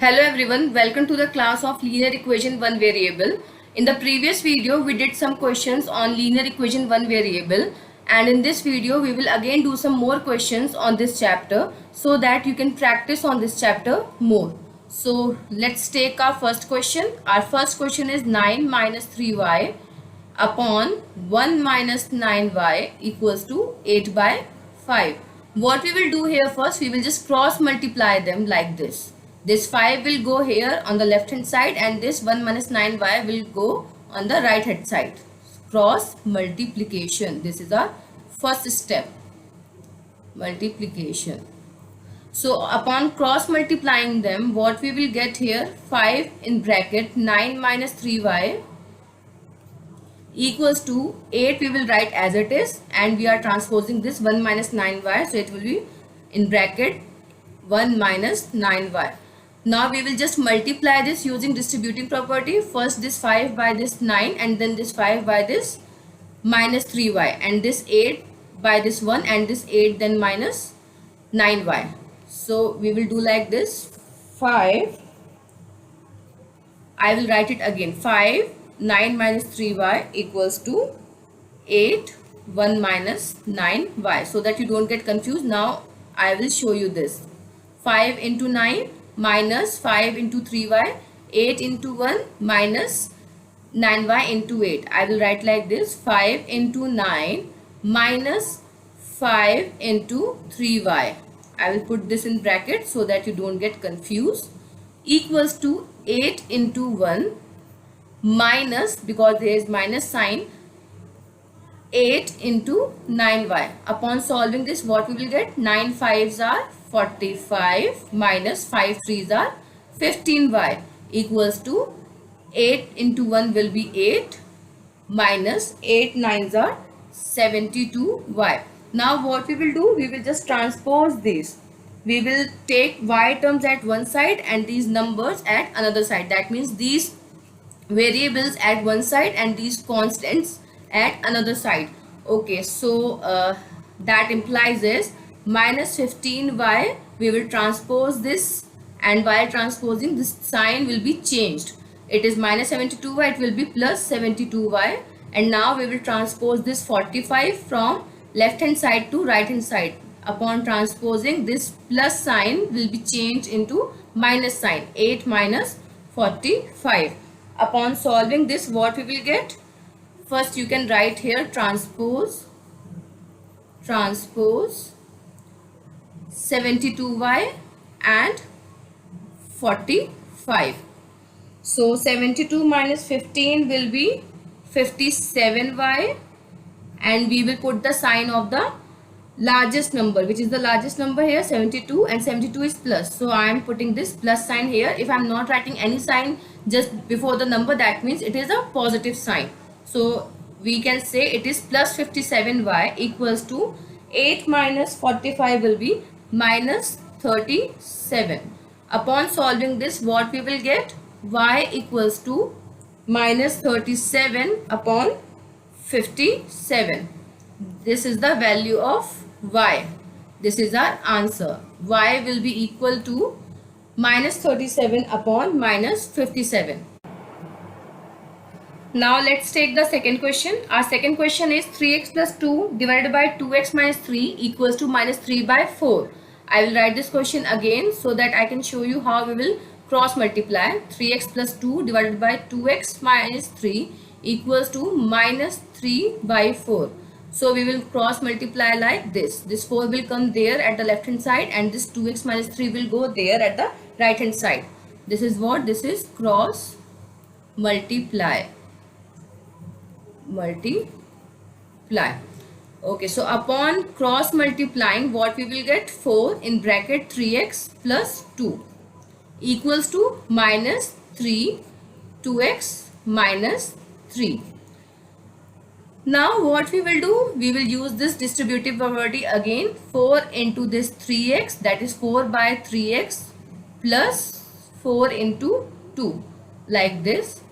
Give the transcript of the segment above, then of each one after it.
Hello everyone, welcome to the class of linear equation one variable. In the previous video we did some questions on linear equation one variable, and in this video we will again do some more questions on this chapter so that you can practice on this chapter more. So let's take our first question. Our first question is 9 minus 3y upon 1 minus 9y equals to 8 by 5. What we will do here first, we will just cross multiply them like this. This 5 will go here on the left hand side and this 1 minus 9y will go on the right hand side. Cross multiplication. This is our first step. Multiplication. So upon cross multiplying them, what we will get here, 5 in bracket 9 minus 3y equals to 8 we will write as it is, and we are transposing this 1 minus 9y, so it will be in bracket 1 minus 9y. Now we will just multiply this using distributing property. First this 5 by this 9 and then this 5 by this minus 3y, and this 8 by this 1 and this 8 then minus 9y. So we will do like this. 5, I will write it again, 5 9 minus 3y equals to 8 1 minus 9y, so that you don't get confused. Now I will show you this. 5 into 9 minus 5 into 3y, 8 into 1 minus 9y into 8. I will write like this, 5 into 9 minus 5 into 3y. I will put this in bracket so that you don't get confused, equals to 8 into 1 minus, because there is minus sign, 8 into 9y. Upon solving this, what we will get? 9 5s are 45 minus 5 3s are 15y equals to 8 into 1 will be 8 minus 8 9s are 72y. Now what we will do? We will just transpose this. We will take y terms at one side and these numbers at another side. That means these variables at one side and these constants at another side. Okay, so that implies is minus 15y, we will transpose this, and while transposing this sign will be changed. It is minus 72y, it will be plus 72y, and now we will transpose this 45 from left hand side to right hand side. Upon transposing, this plus sign will be changed into minus sign, 8 minus 45. Upon solving this, what we will get? First you can write here transpose 72y and 45. So 72 minus 15 will be 57y, and we will put the sign of the largest number. Which is the largest number here? 72, and 72 is plus, so I am putting this plus sign here. If I am not writing any sign just before the number, that means it is a positive sign. So we can say it is plus 57y equals to 8 minus 45 will be minus 37. Upon solving this, what we will get? Y equals to minus 37 upon 57. This is the value of y. This is our answer. Y will be equal to minus 37 upon minus 57. Now let's take the second question. Our second question is 3x plus 2 divided by 2x minus 3 equals to minus 3 by 4. I will write this question again so that I can show you how we will cross multiply. 3x plus 2 divided by 2x minus 3 equals to minus 3 by 4. So we will cross multiply like this. This 4 will come there at the left hand side and this 2x minus 3 will go there at the right hand side. This is what? This is cross multiply. Okay, so upon cross multiplying, what we will get? 4 in bracket 3x plus 2 equals to minus 3 2x minus 3. Now what we will do? We will use this distributive property again. 4 into this 3x, that is 4 by 3x plus 4 into 2, like this.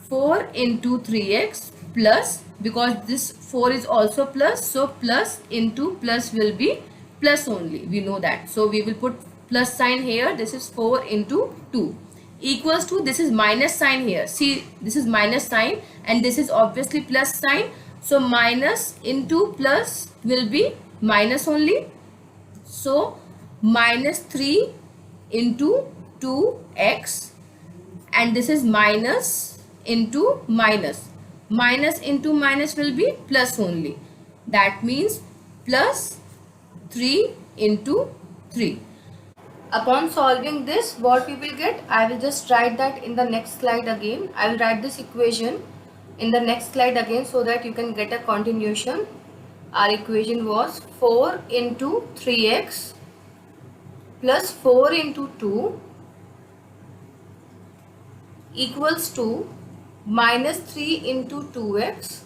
4 into 3x plus, because this 4 is also plus, so plus into plus will be plus only, we know that. So we will put plus sign here, this is 4 into 2 equals to, this is minus sign here, see this is minus sign and this is obviously plus sign, so minus into plus will be minus only, so minus 3 into 2x, and this is minus into minus, minus into minus will be plus only, that means plus 3 into 3. Upon solving this, what we will get, I will just write that in the next slide again. I will write this equation in the next slide again so that you can get a continuation. Our equation was 4 into 3x plus 4 into 2 equals to minus 3 into 2x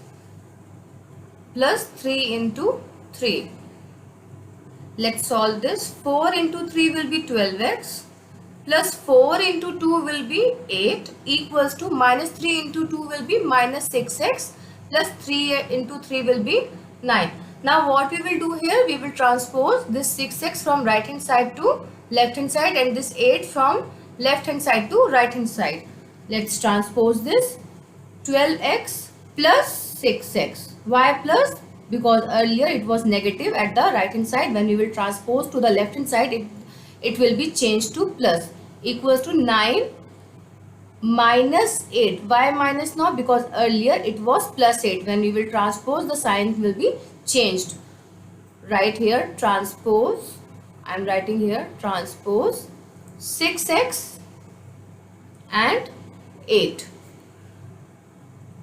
plus 3 into 3. Let's solve this. 4 into 3 will be 12x plus 4 into 2 will be 8 equals to minus 3 into 2 will be minus 6x plus 3 into 3 will be 9. Now what we will do here, we will transpose this 6x from right hand side to left hand side and this 8 from left hand side to right hand side. Let's transpose this. 12x plus 6x. Why plus? Because earlier it was negative at the right hand side. When we will transpose to the left hand side, it will be changed to plus, equals to 9 minus 8. Why minus now? Because earlier it was plus 8. When we will transpose, the sign will be changed. Right here transpose, I am writing here transpose 6x and 8.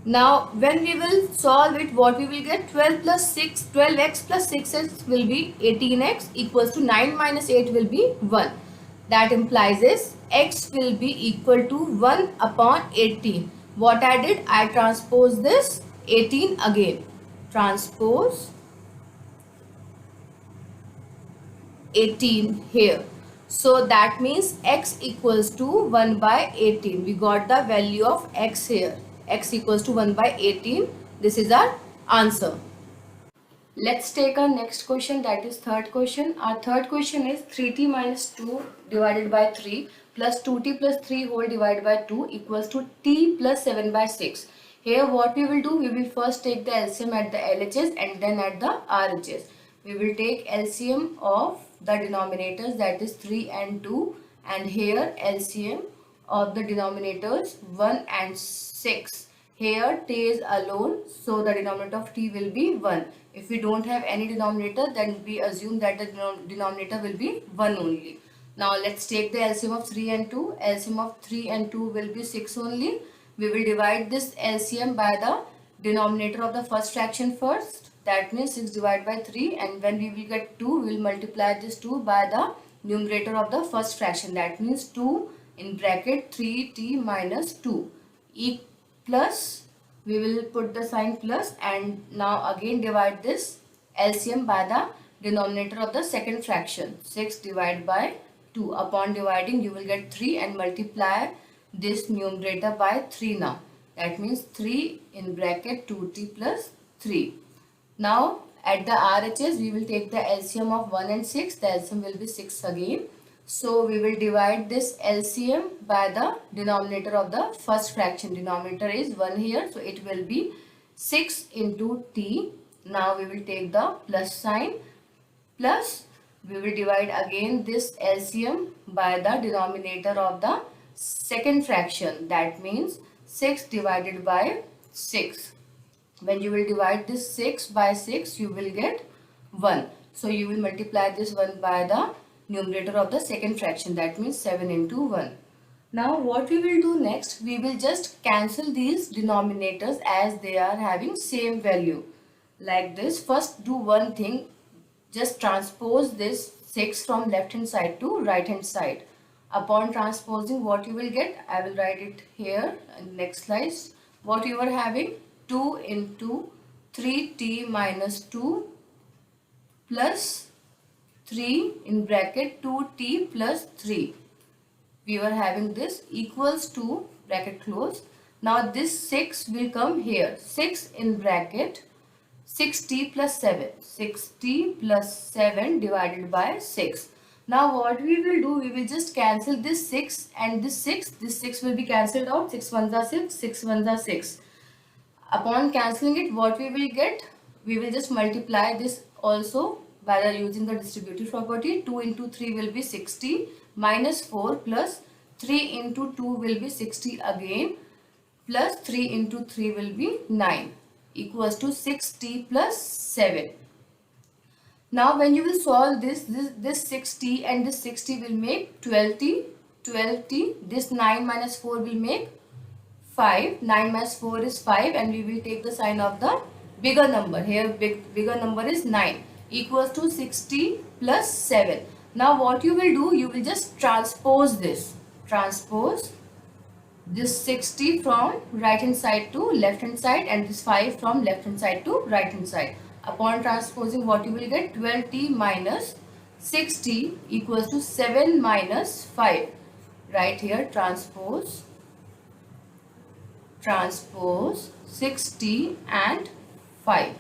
Now when we will solve it, what we will get, 12 plus 6, 12x plus 6x will be 18x equals to 9 minus 8 will be 1. That implies is x will be equal to 1 upon 18. What I did, I transpose this 18 again. Transpose 18 here. So that means x equals to 1 by 18. We got the value of x here. X equals to 1 by 18. This is our answer. Let's take our next question, that is third question. Our third question is 3t minus 2 divided by 3 plus 2t plus 3 whole divided by 2 equals to t plus 7 by 6. Here what we will do, we will first take the LCM at the LHS and then at the RHS. We will take LCM of the denominators, that is 3 and 2, and here LCM of the denominators 1 and 6. Here t is alone, so the denominator of t will be 1. If we don't have any denominator, then we assume that the denominator will be 1 only. Now let's take the LCM of 3 and 2. LCM of 3 and 2 will be 6 only. We will divide this LCM by the denominator of the first fraction first. That means 6 divided by 3, and when we will get 2, we will multiply this 2 by the numerator of the first fraction. That means 2 in bracket 3t minus 2 plus, we will put the sign plus, and now again divide this LCM by the denominator of the second fraction. 6 divided by 2. Upon dividing, you will get 3 and multiply this numerator by 3 now. That means 3 in bracket 2t plus 3. Now at the RHS, we will take the LCM of 1 and 6. The LCM will be 6 again. So we will divide this LCM by the denominator of the first fraction. Denominator is 1 here, so it will be 6 into t. Now we will take the plus sign, plus we will divide again this LCM by the denominator of the second fraction. That means 6 divided by 6. When you will divide this 6 by 6, you will get 1. So you will multiply this 1 by the numerator of the second fraction. That means 7 into 1. Now what we will do next, we will just cancel these denominators as they are having same value. Like this, first do one thing, just transpose this 6 from left hand side to right hand side. Upon transposing, what you will get, I will write it here in the next slide. What you are having, 2 into 3t minus 2 plus 3 in bracket 2t plus 3. We were having this equals to bracket close. Now this 6 will come here. 6 in bracket 6t plus 7. 6t plus 7 divided by 6. Now what we will do, we will just cancel this 6 and this 6. This 6 will be cancelled out. 6 ones are 6, 6 ones are 6. Upon cancelling it, what we will get? We will just multiply this also by using the distributive property. 2 into 3 will be 60 minus 4 plus 3 into 2 will be 60 again plus 3 into 3 will be 9 equals to 6t plus 7. Now when you will solve this 6t and this 60 will make 12t, 12t. This 9 minus 4 will make 5. 9 minus 4 is 5 and we will take the sign of the bigger number. Here bigger number is 9 equals to 60 plus 7. Now what you will do, you will just transpose this. Transpose this 60 from right hand side to left hand side and this 5 from left hand side to right hand side. Upon transposing, what you will get? 12t minus 6t equals to 7 minus 5. Right here, transpose 6t and 5.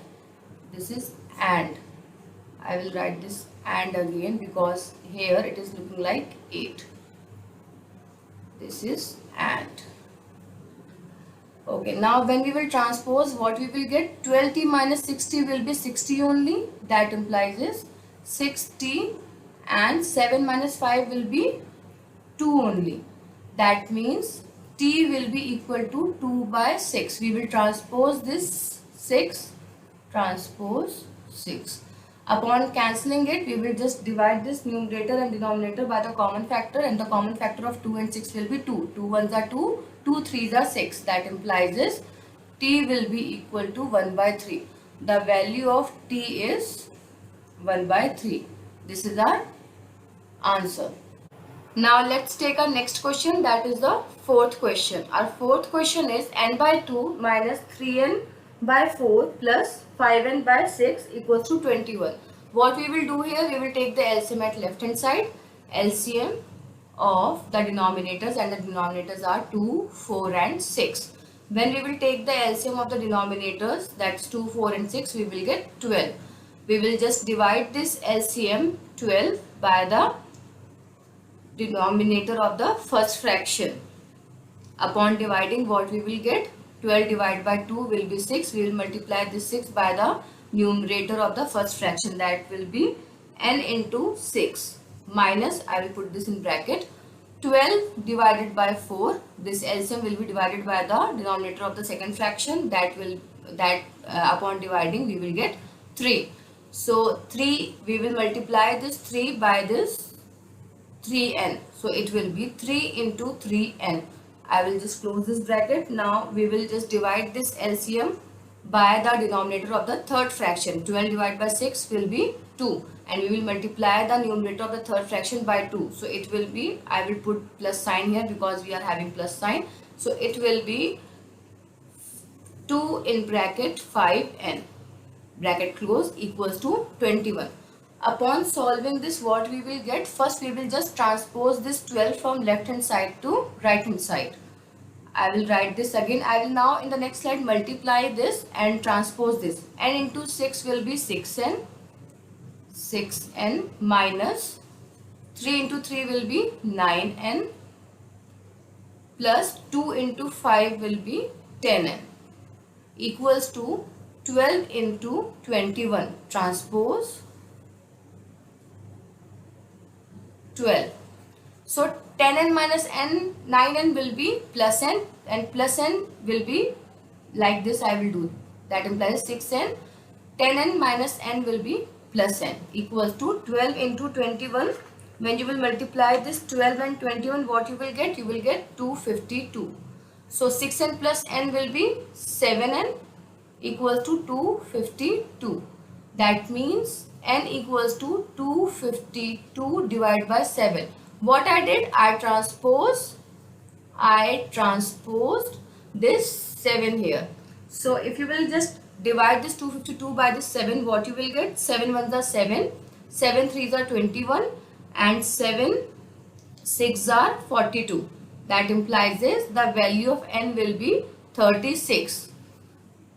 This is and. I will write this and again because here it is looking like 8. This is and. Okay, now when we will transpose, what we will get? 12t minus 60 will be 60 only. That implies is 6t and 7 minus 5 will be 2 only. That means t will be equal to 2 by 6. We will transpose this 6. Transpose 6. Upon cancelling it, we will just divide this numerator and denominator by the common factor, and the common factor of 2 and 6 will be 2. 2 ones are 2, 2 threes are 6. That implies is t will be equal to 1 by 3. The value of t is 1 by 3. This is our answer. Now let's take our next question, that is the fourth question. Our fourth question is n by 2 minus 3n by 4 plus 5n by 6 equals to 21. What we will do here, we will take the LCM at left hand side. LCM of the denominators, and the denominators are 2, 4 and 6. When we will take the LCM of the denominators, that's 2, 4 and 6, we will get 12. We will just divide this LCM 12 by the denominator of the first fraction. Upon dividing, what we will get? 12 divided by 2 will be 6. We will multiply this 6 by the numerator of the first fraction, that will be n into 6 minus, I will put this in bracket, 12 divided by 4. This LCM will be divided by the denominator of the second fraction, upon dividing we will get 3. So 3, we will multiply this 3 by this 3n. So it will be 3 into 3n. I will just close this bracket. Now we will just divide this LCM by the denominator of the third fraction. 12 divided by 6 will be 2. And we will multiply the numerator of the third fraction by 2. So it will be, I will put plus sign here because we are having plus sign. So it will be 2 in bracket 5n. Bracket close equals to 21. Upon solving this, what we will get? First we will just transpose this 12 from left hand side to right hand side. I will write this again. I will now in the next slide multiply this and transpose this. n into 6 will be 6n. 6n minus 3 into 3 will be 9n plus 2 into 5 will be 10n equals to 12 into 21. Transpose 12. So 10n minus n, 9n will be plus n, and plus n will be like this. I will do that, implies 6n. 10n minus n will be plus n equals to 12 into 21. When you will multiply this 12 and 21, what you will get? You will get 252. So 6n plus n will be 7n equals to 252. That means n equals to 252 divided by 7. What I did? I transposed this 7 here. So if you will just divide this 252 by this 7, what you will get? 7 ones are 7, 7 threes are 21 and 7 6 are 42. That implies this, the value of n will be 36.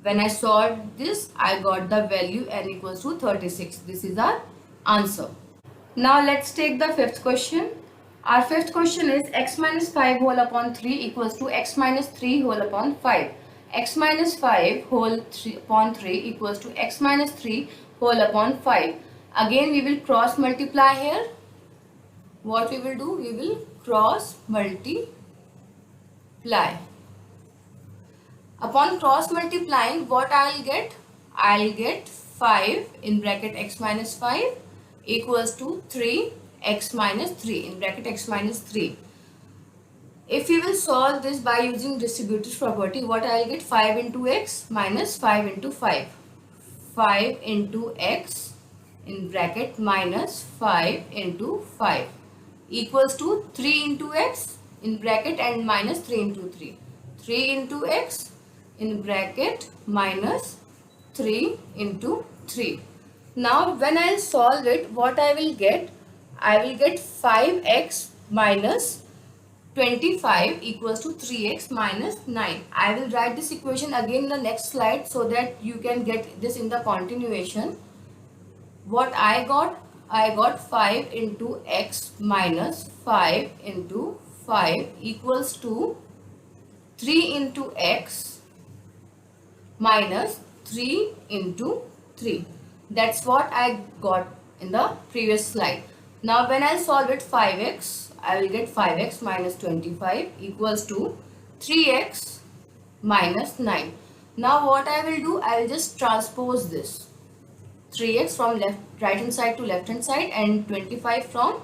When I solved this, I got the value n equals to 36. This is our answer. Now let's take the fifth question. Our fifth question is x minus 5 whole upon 3 equals to x minus 3 whole upon 5. X minus 5 whole upon 3 equals to x minus 3 whole upon 5. Again we will cross multiply here. What we will do? We will cross multiply. Upon cross multiplying, what I will get? I will get 5 in bracket x minus 5 equals to 3 x minus 3 in bracket x minus 3. If we will solve this by using distributive property, what I will get? 5 into x minus 5 into 5. 5 into x in bracket minus 5 into 5 equals to 3 into x in bracket and minus 3 into 3. 3 into x in bracket minus 3 into 3. Now when I will solve it, what I will get? I will get 5x minus 25 equals to 3x minus 9. I will write this equation again in the next slide so that you can get this in the continuation. What I got? I got 5 into x minus 5 into 5 equals to 3 into x minus 3 into 3. That's what I got in the previous slide. Now when I solve it, 5x, I will get 5x minus 25 equals to 3x minus 9. Now what I will do? I will just transpose this. 3x from right hand side to left hand side and 25 from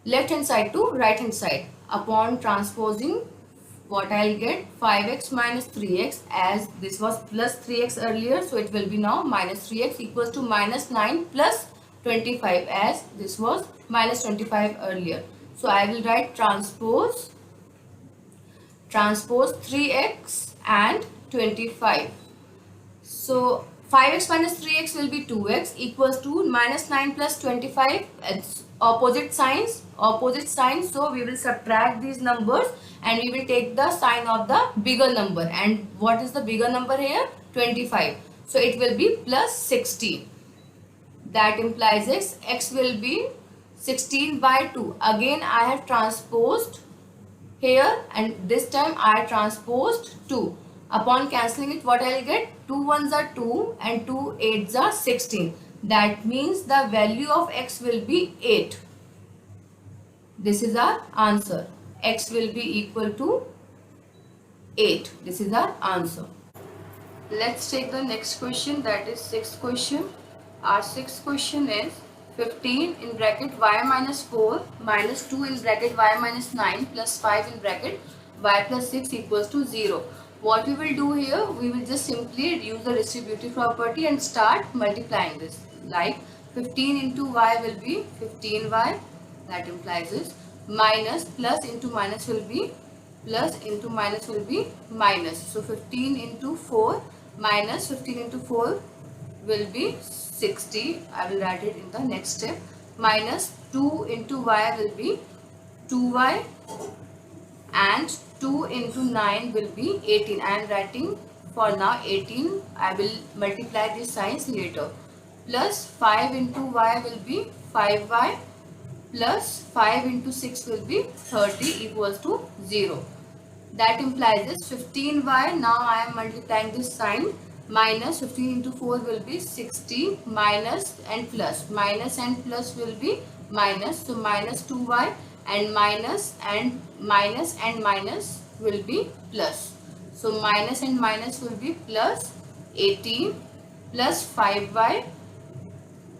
left hand side to right hand side. Upon transposing, what I'll get? 5x minus 3x, as this was plus 3x earlier, so it will be now minus 3x equals to minus 9 plus 25, as this was minus 25 earlier. So I will write transpose 3x and 25. So 5x minus 3x will be 2x equals to minus 9 plus 25. It's opposite signs. So we will subtract these numbers and we will take the sign of the bigger number. And what is the bigger number here? 25. So it will be plus 16. That implies x will be 16 by 2. Again I have transposed here and this time I transposed 2. Upon cancelling it, what I will get? 2 ones are 2 and 2 eights are 16. That means the value of x will be 8. This is our answer. X will be equal to 8. This is our answer. Let's take the next question, that is sixth question. Our sixth question is 15 in bracket y minus 4 minus 2 in bracket y minus 9 plus 5 in bracket y plus 6 equals to 0. What we will do here, we will just simply use the distributive property and start multiplying this. Like 15 into y will be 15y, that implies this, minus plus into minus will be plus into minus will be minus. So 15 into 4 minus 15 into 4 will be 60. I will write it in the next step. Minus 2 into y will be 2y and 2 into 9 will be 18. I am writing for now 18. I will multiply these signs later. Plus 5 into y will be 5y plus 5 into 6 will be 30 equals to 0. That implies this 15y. Now I am multiplying this sign. Minus 15 into 4 will be 60, minus and plus. Minus and plus will be minus. So minus 2y and minus will be plus. So minus and minus will be plus 18 plus 5y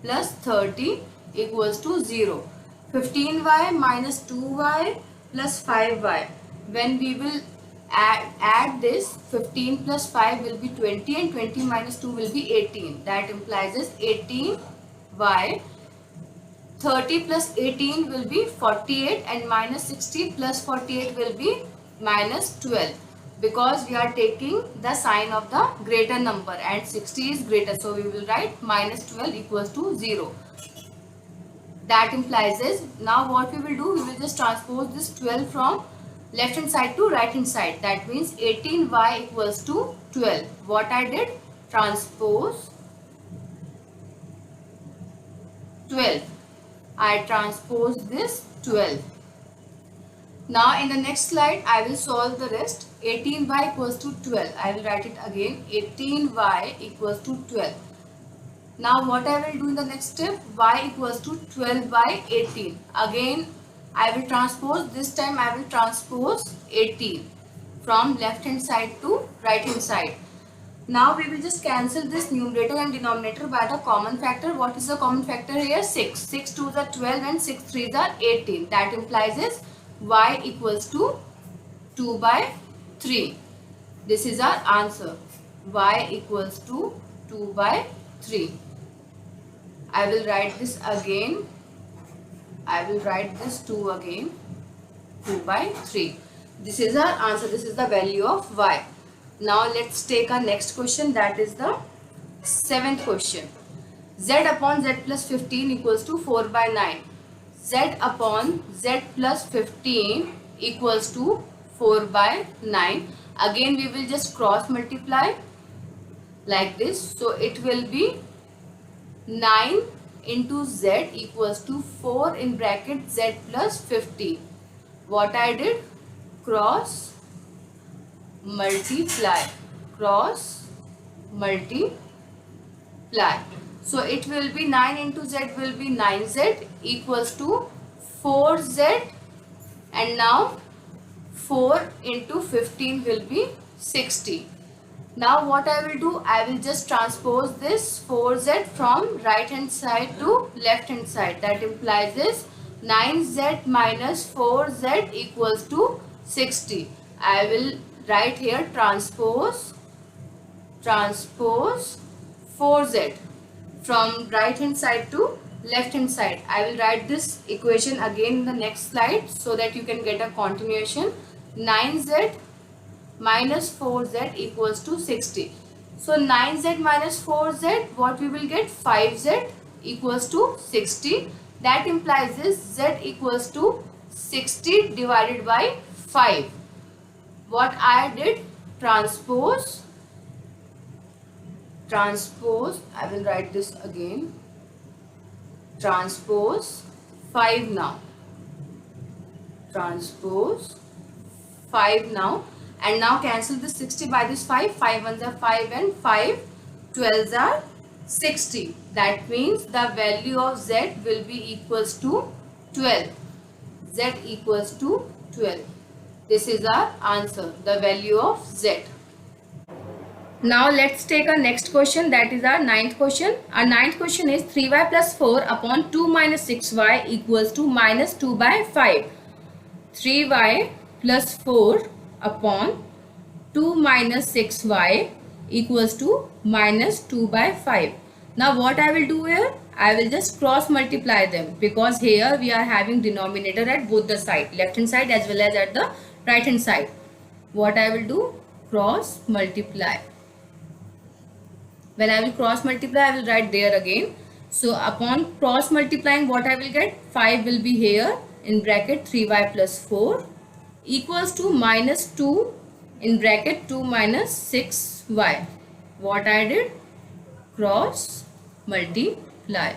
plus 30 equals to 0. 15y minus 2y plus 5y. When we will add this, 15 plus 5 will be 20 and 20 minus 2 will be 18. That implies this 18y. 30 plus 18 will be 48 and minus 60 plus 48 will be minus 12. Because we are taking the sign of the greater number and 60 is greater. So we will write minus 12 equals to 0. That implies this. Now what we will do, we will just transpose this 12 from left hand side to right hand side. That means 18y equals to 12. What I did? Transpose 12. I transpose this 12. Now in the next slide I will solve the rest. 18y equals to 12. I will write it again. 18y equals to 12. Now what I will do in the next step, y equals to 12 by 18. Again I will transpose, this time I will transpose 18 from left hand side to right hand side. Now we will just cancel this numerator and denominator by the common factor. What is the common factor here? 6. 6 2s are 12 and 6 3s are 18. That implies is y equals to 2 by 3. This is our answer. Y equals to 2 by 3. I will write this again. I will write this 2 again. 2 by 3. This is our answer. This is the value of y. Now let's take our next question, that is the 7th question. Z upon Z plus 15 equals to 4 by 9. Z upon Z plus 15 equals to 4 by 9. Again we will just cross multiply like this. So it will be 9 into Z equals to 4 in bracket Z plus 15. What I did? Cross multiply. Cross multiply. So it will be 9 into Z will be 9Z equals to 4Z, and now 4 into 15 will be 60. Now what I will do, I will just transpose this 4Z from right hand side to left hand side. That implies this 9Z minus 4Z equals to 60. I will write here transpose 4Z from right hand side to left hand side. I will write this equation again in the next slide so that you can get a continuation. 9Z minus 4Z equals to 60. So 9Z minus 4Z, what we will get? 5Z equals to 60. That implies this Z equals to 60 divided by 5. What I did? Transpose. I will write this again. Transpose 5 now. Transpose 5 now. And now cancel this 60 by this 5. 5 ones are 5 and 5 12s are 60. That means the value of Z will be equals to 12. Z equals to 12. This is our answer, the value of Z. Now let's take our next question, that is our 9th question. Our 9th question is 3y plus 4 upon 2 minus 6y equals to minus 2 by 5. 3y plus 4 upon 2 minus 6y equals to minus 2 by 5. Now what I will do here? I will just cross multiply them, because here we are having denominator at both the side, left hand side as well as at the right hand side. What I will do? Cross multiply. When I will cross multiply, I will write there again. So upon cross multiplying, what I will get? 5 will be here in bracket 3y plus 4 equals to minus 2 in bracket 2 minus 6y. What I did? Cross multiply.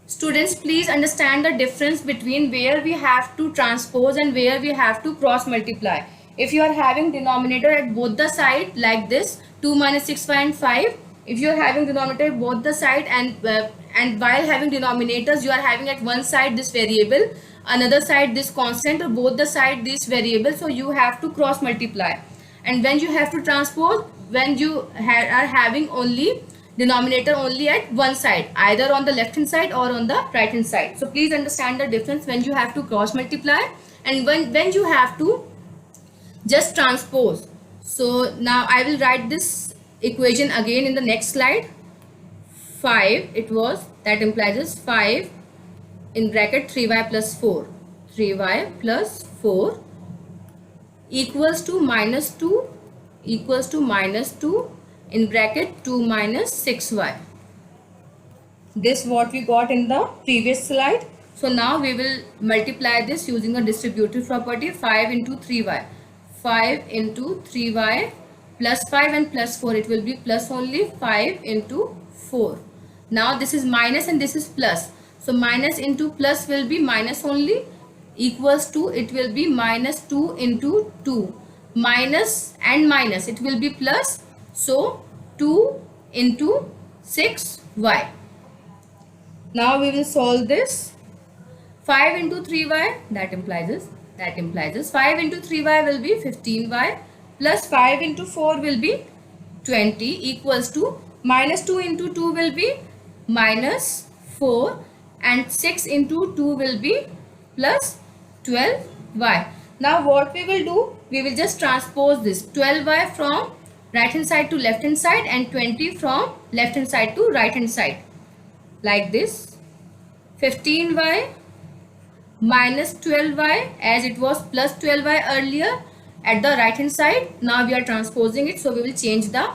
Students, please understand the difference between where we have to transpose and where we have to cross multiply. If you are having denominator at both the side like this, 2 minus 6y and 5, if you are having denominator at both the side and while having denominators, you are having at one side this variable, another side this constant, or both the side this variable, so you have to cross multiply. And when you have to transpose, when you are having only denominator only at one side, either on the left hand side or on the right hand side. So please understand the difference when you have to cross multiply and when you have to just transpose. So now I will write this equation again in the next slide. 5 it was, that implies is 5 in bracket 3y plus 4. 3y plus 4 equals to minus 2 in bracket 2 minus 6y. This what we got in the previous slide. So now we will multiply this using a distributive property. 5 into 3y. 5 into 3y plus 5 and plus 4. It will be plus only 5 into 4. Now this is minus and this is plus. So minus into plus will be minus only, equals to, it will be minus 2 into 2. Minus and minus, it will be plus. So 2 into 6y. Now we will solve this. 5 into 3y, that implies 5 into 3y will be 15y, plus 5 into 4 will be 20, equals to minus 2 into 2 will be minus 4, and 6 into 2 will be plus 12y. Now what we will do, we will just transpose this 12y from right hand side to left hand side and 20 from left hand side to right hand side, like this. 15y minus 12y, as it was plus 12y earlier at the right hand side, now we are transposing it, so we will change the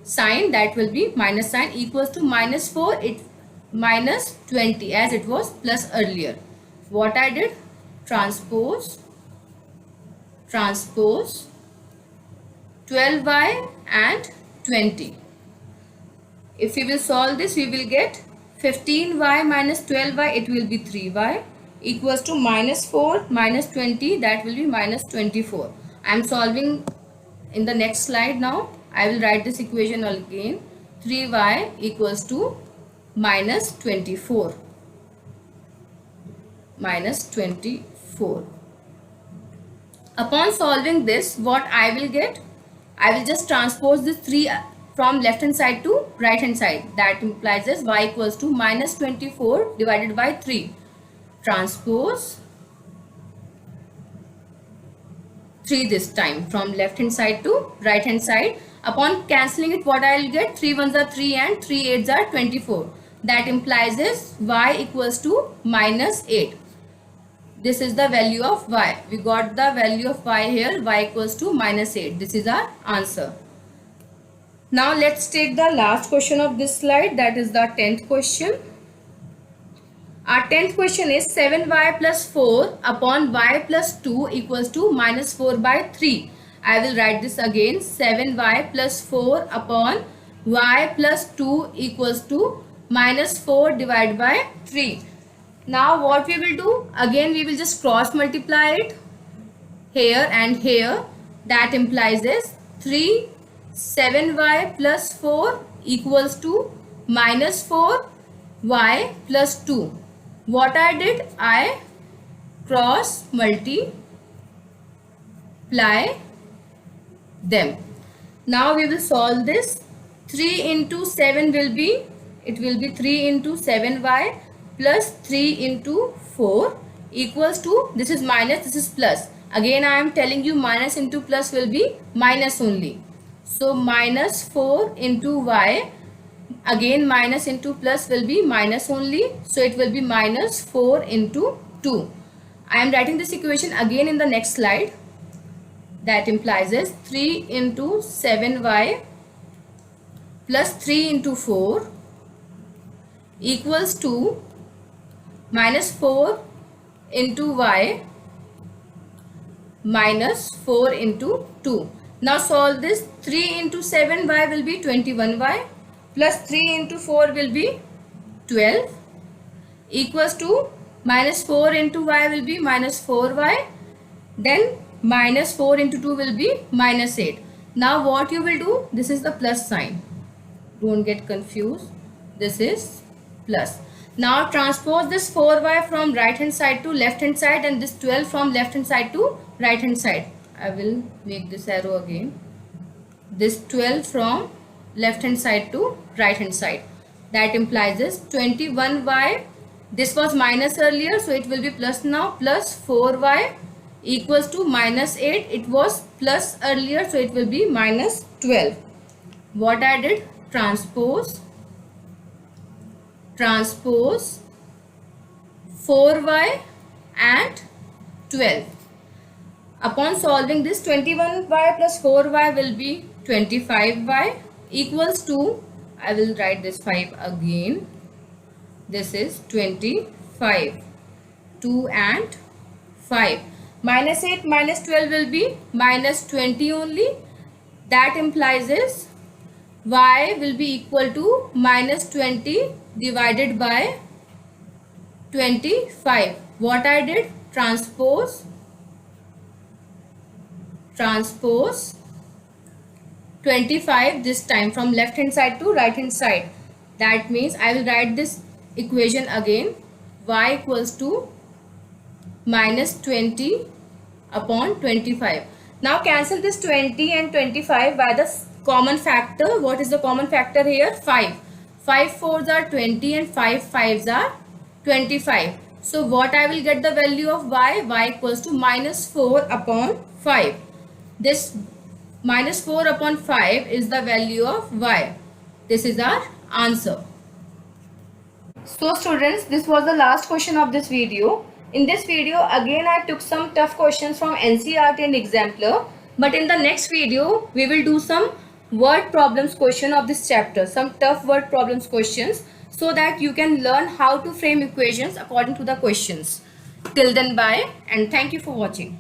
sign, that will be minus sign, equals to minus 4, it minus 20, as it was plus earlier. What I did, transpose 12y and 20. If we will solve this, we will get 15y minus 12y, it will be 3y, equals to minus 4 minus 20, that will be minus 24. I am solving in the next slide now. I will write this equation again. 3y equals to minus 24. Minus 24. Upon solving this, what I will get? I will just transpose this 3 from left hand side to right hand side. That implies as y equals to minus 24 divided by 3. Transpose 3 this time from left hand side to right hand side. Upon cancelling it, what I will get? 3 ones are 3 and 3 8s are 24. That implies is y equals to minus 8. This is the value of y. We got the value of y here, y equals to minus 8. This is our answer. Now let's take the last question of this slide, that is the 10th question. Our 10th question is 7y plus 4 upon y plus 2 equals to minus 4 by 3. I will write this again. 7y plus 4 upon y plus 2 equals to minus 4 divided by 3. Now what we will do? Again we will just cross multiply it here and here. That implies this 3 7y plus 4 equals to minus 4y plus 2. What I did? I cross multiply them. Now we will solve this. 3 into 7 will be, it will be 3 into 7y plus 3 into 4 equals to, this is minus, this is plus. Again I am telling you minus into plus will be minus only. So minus 4 into y, again minus into plus will be minus only. So it will be minus 4 into 2. I am writing this equation again in the next slide. That implies is 3 into 7y plus 3 into 4 equals to minus 4 into y minus 4 into 2. Now solve this. 3 into 7y will be 21y plus 3 into 4 will be 12 equals to minus 4 into y will be minus 4y, then minus 4 into 2 will be minus 8. Now what you will do? This is the plus sign. Don't get confused. This is plus. Now transpose this 4y from right hand side to left hand side and this 12 from left hand side to right hand side. I will make this arrow again. This 12 from left hand side to right hand side. That implies this 21y. This was minus earlier, so it will be plus now. Plus 4y equals to minus 8. It was plus earlier, so it will be minus 12. What I did? Transpose 4y and 12. Upon solving this, 21y plus 4y will be 25y equals to, I will write this 5 again. This is 25. 2 and 5. Minus 8 minus 12 will be minus 20 only. That implies is y will be equal to minus 20 divided by 25. What I did? Transpose 25 this time from left hand side to right hand side. That means I will write this equation again. Y equals to minus 20 upon 25. Now cancel this 20 and 25 by the common factor. What is the common factor here? 5. 5 4s are 20 and 5 5s are 25. So what I will get the value of y? Y equals to minus 4 upon 5. This minus 4 upon 5 is the value of y. This is our answer. So students, this was the last question of this video. In this video again I took some tough questions from NCERT and Exemplar. But in the next video we will do some word problems question of this chapter. Some tough word problems questions, so that you can learn how to frame equations according to the questions. Till then, bye and thank you for watching.